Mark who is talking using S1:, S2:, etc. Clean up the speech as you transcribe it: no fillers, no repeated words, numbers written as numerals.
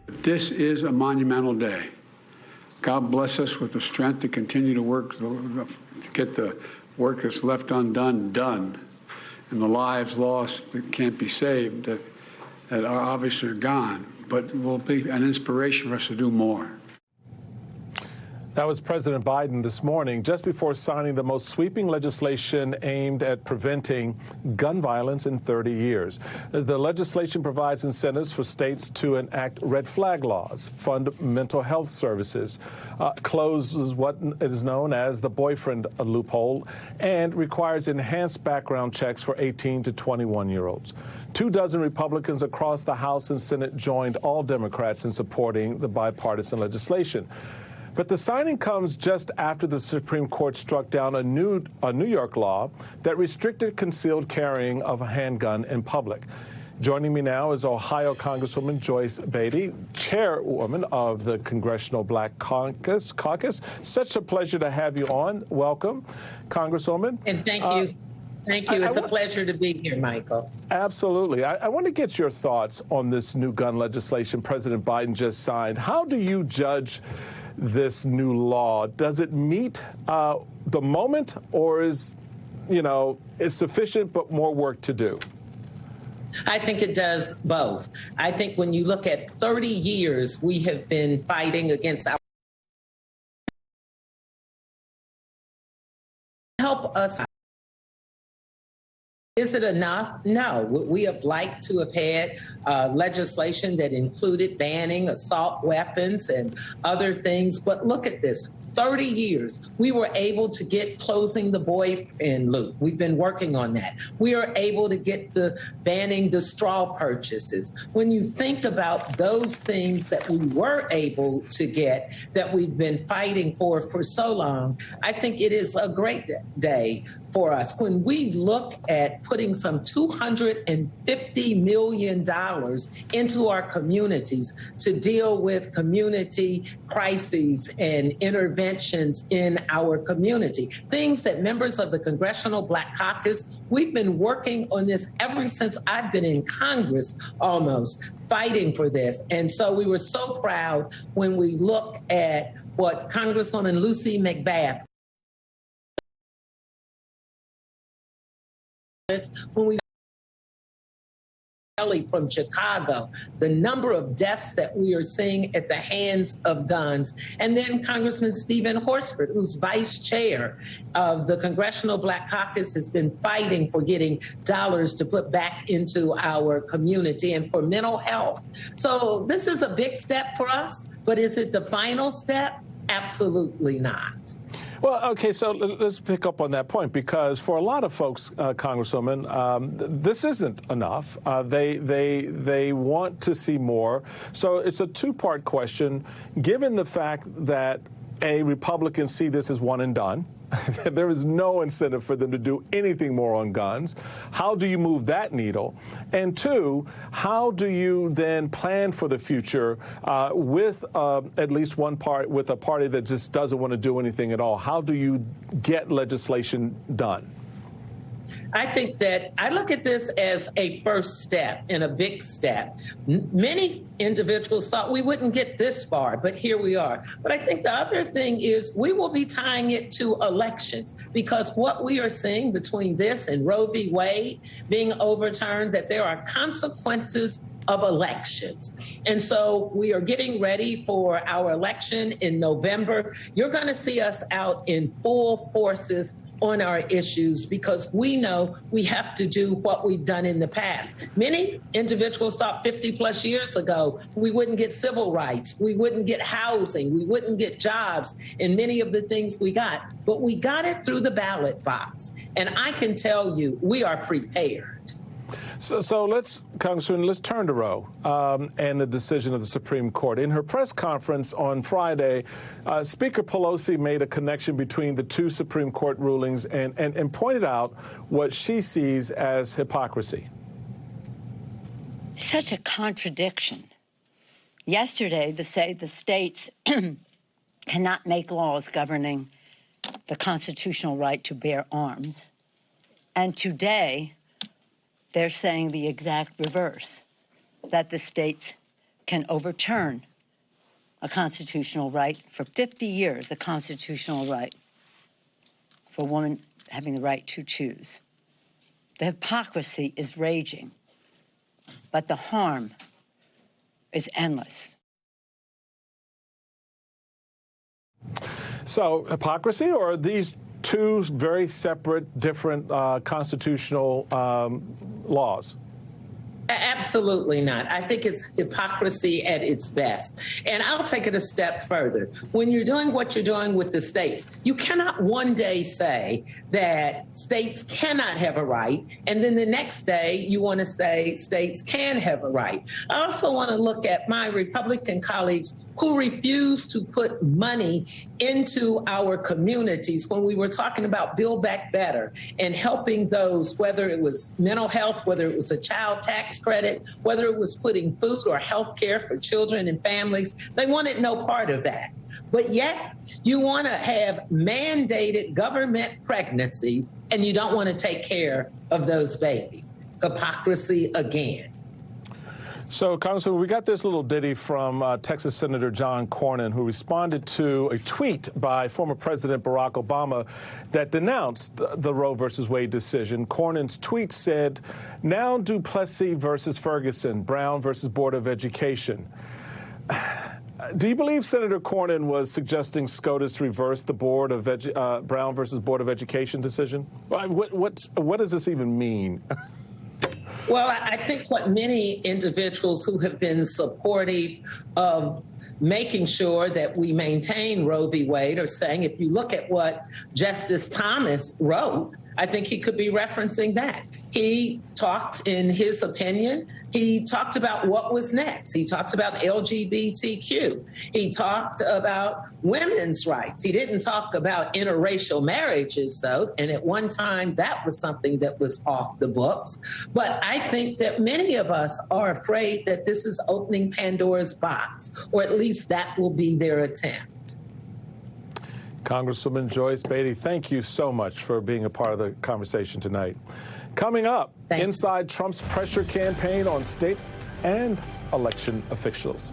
S1: This is a monumental day. God bless us with the strength to continue to work, to get the work that's left undone done, and the lives lost that can't be saved, that are obviously gone, but will be an inspiration for us to do more.
S2: That was President Biden this morning, just before signing the most sweeping legislation aimed at preventing gun violence in 30 years. The legislation provides incentives for states to enact red flag laws, fund mental health services, closes what is known as the boyfriend loophole, and requires enhanced background checks for 18 to 21-year-olds. 24 Republicans across the House and Senate joined all Democrats in supporting the bipartisan legislation. But the signing comes just after the Supreme Court struck down a New York law that restricted concealed carrying of a handgun in public. Joining me now is Ohio Congresswoman Joyce Beatty, chairwoman of the Congressional Black Caucus. Such a pleasure to have you on. Welcome, Congresswoman.
S3: And thank you. Thank you. It's a pleasure to be here, Michael.
S2: Absolutely. I want to get your thoughts on this new gun legislation President Biden just signed. How do you judge this new law? Does it meet the moment, or is sufficient but more work to do?
S3: I think it does both. I think when you look at 30 years, we have been fighting against our help us. Is it enough? No. We have liked to have had legislation that included banning assault weapons and other things. But look at this. 30 years, we were able to get closing the boyfriend loop. We've been working on that. We are able to get the banning the straw purchases. When you think about those things that we were able to get, that we've been fighting for so long, I think it is a great day for us. When we look at putting some $250 million into our communities to deal with community crises and interventions in our community, things that members of the Congressional Black Caucus, we've been working on this ever since I've been in Congress almost, fighting for this. And so we were so proud when we look at what Congresswoman Lucy McBath, when we from Chicago, the number of deaths that we are seeing at the hands of guns. And then Congressman Stephen Horsford, who's vice chair of the Congressional Black Caucus, has been fighting for getting dollars to put back into our community and for mental health. So this is a big step for us, but is it the final step? Absolutely not.
S2: Well, okay, so let's pick up on that point, because for a lot of folks, Congresswoman, this isn't enough. They want to see more. So it's a two-part question. Given the fact that Republicans see this as one and done, there is no incentive for them to do anything more on guns. How do you move that needle? And two, how do you then plan for the future with at least one part, with a party that just doesn't want to do anything at all? How do you get legislation done?
S3: I think that I look at this as a first step and a big step. Many individuals thought we wouldn't get this far, but here we are. But I think the other thing is we will be tying it to elections, because what we are seeing between this and Roe v. Wade being overturned, that there are consequences of elections. And so we are getting ready for our election in November. You're going to see us out in full forces on our issues, because we know we have to do what we've done in the past. Many individuals thought 50 plus years ago we wouldn't get civil rights, we wouldn't get housing, we wouldn't get jobs, and many of the things we got. But we got it through the ballot box. And I can tell you, we are prepared.
S2: So let's, Congressman, let's turn to Roe and the decision of the Supreme Court. In her press conference on Friday, Speaker Pelosi made a connection between the two Supreme Court rulings and pointed out what she sees as hypocrisy.
S4: Such a contradiction. Yesterday, the states cannot make laws governing the constitutional right to bear arms. And today, they're saying the exact reverse, that the states can overturn a constitutional right for 50 years, a constitutional right for a woman having the right to choose. The hypocrisy is raging, but the harm is endless.
S2: So, hypocrisy, or are these two very separate, different constitutional laws?
S3: Absolutely not. I think it's hypocrisy at its best. And I'll take it a step further. When you're doing what you're doing with the states, you cannot one day say that states cannot have a right, and then the next day you want to say states can have a right. I also want to look at my Republican colleagues who refuse to put money into our communities when we were talking about Build Back Better and helping those, whether it was mental health, whether it was a child tax credit, whether it was putting food or health care for children and families. They wanted no part of that. But yet you want to have mandated government pregnancies and you don't want to take care of those babies. Hypocrisy again.
S2: So, Congressman, we got this little ditty from Texas Senator John Cornyn, who responded to a tweet by former President Barack Obama that denounced the Roe versus Wade decision. Cornyn's tweet said, "Now Duplessis versus Ferguson, Brown versus Board of Education." Do you believe Senator Cornyn was suggesting SCOTUS reverse the Brown versus Board of Education decision? What does this even mean?
S3: Well, I think what many individuals who have been supportive of making sure that we maintain Roe v. Wade are saying, if you look at what Justice Thomas wrote, I think he could be referencing that. He talked, in his opinion, he talked about what was next. He talked about LGBTQ. He talked about women's rights. He didn't talk about interracial marriages, though, and at one time that was something that was off the books. But I think that many of us are afraid that this is opening Pandora's box, or at least that will be their attempt.
S2: Congresswoman Joyce Beatty, thank you so much for being a part of the conversation tonight. Coming up, inside Trump's pressure campaign on state and election officials.